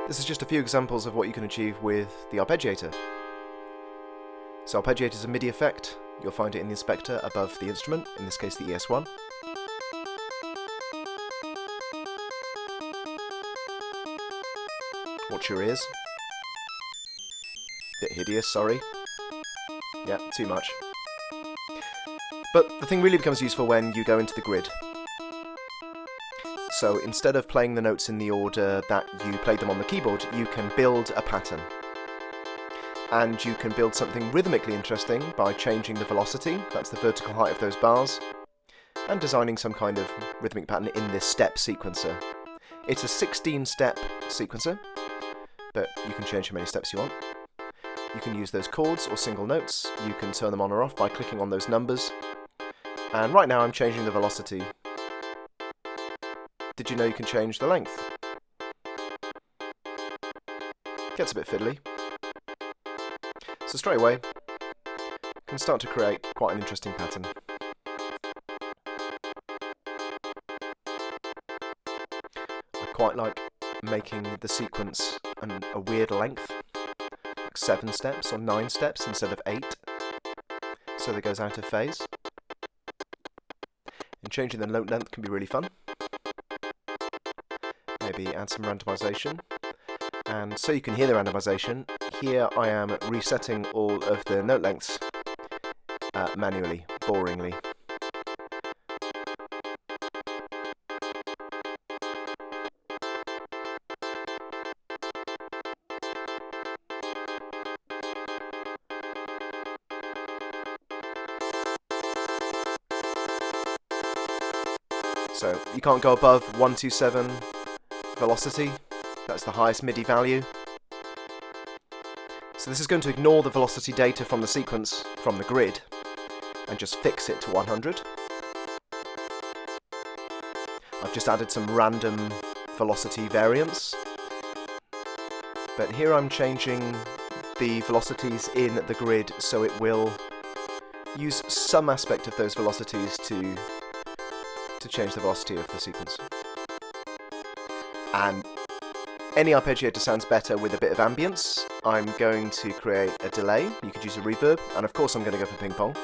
This is just a few examples of what you can achieve with the Arpeggiator. So Arpeggiator is a MIDI effect. You'll find it in the inspector above the instrument, in this case the ES1. Watch your ears. Bit hideous, sorry. Yeah, too much. But the thing really becomes useful when you go into the grid. So instead of playing the notes in the order that you played them on the keyboard, you can build a pattern. And you can build something rhythmically interesting by changing the velocity, that's the vertical height of those bars, and designing some kind of rhythmic pattern in this step sequencer. It's a 16-step sequencer, but you can change how many steps you want. You can use those chords or single notes. You can turn them on or off by clicking on those numbers. And right now I'm changing the velocity. Did you know you can change the length? Gets a bit fiddly. So straight away, you can start to create quite an interesting pattern. I quite like making the sequence a weird length, like 7 steps or 9 steps instead of 8, so that it goes out of phase. And changing the note length can be really fun. Maybe add some randomization. And so you can hear the randomization, here I am resetting all of the note lengths manually, boringly. So you can't go above 127 velocity, that's the highest MIDI value. So this is going to ignore the velocity data from the sequence, from the grid, and just fix it to 100. I've just added some random velocity variance. But here I'm changing the velocities in the grid so it will use some aspect of those velocities to change the velocity of the sequence. And any arpeggiator sounds better with a bit of ambience. I'm going to create a delay. You could use a reverb, and of course I'm going to go for ping pong.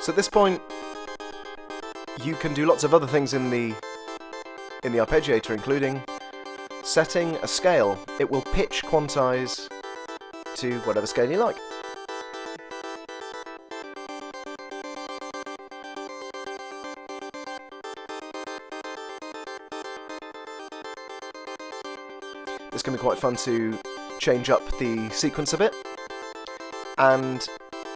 So at this point, you can do lots of other things in the arpeggiator, including setting a scale. It will pitch quantize to whatever scale you like. This can be quite fun to change up the sequence a bit, and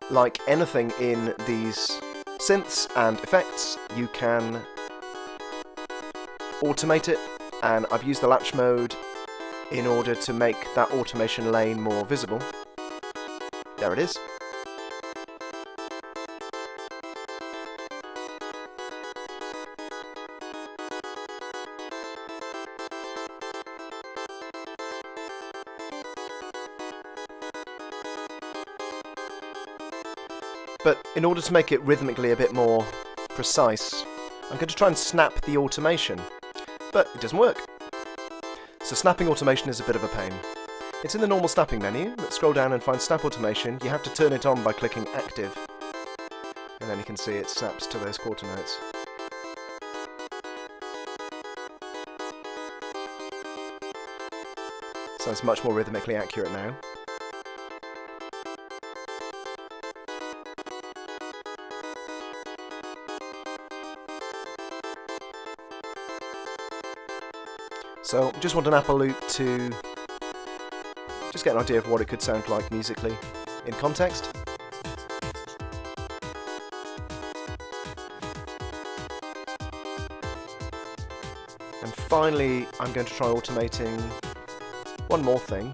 like anything in these synths and effects, you can automate it, and I've used the latch mode in order to make that automation lane more visible. There it is. But in order to make it rhythmically a bit more precise, I'm going to try and snap the automation, but it doesn't work. So snapping automation is a bit of a pain. It's in the normal snapping menu, but scroll down and find snap automation. You have to turn it on by clicking active, and then you can see it snaps to those quarter notes. Sounds much more rhythmically accurate now. So just want an Apple loop to just get an idea of what it could sound like musically in context. And finally, I'm going to try automating one more thing.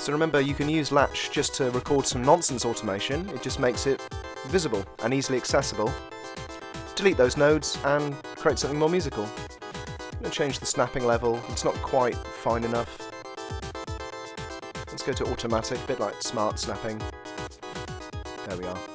So remember, you can use Latch just to record some nonsense automation. It just makes it visible and easily accessible. Delete those nodes and create something more musical. I'm going to change the snapping level. It's not quite fine enough. Let's go to automatic, a bit like smart snapping. There we are.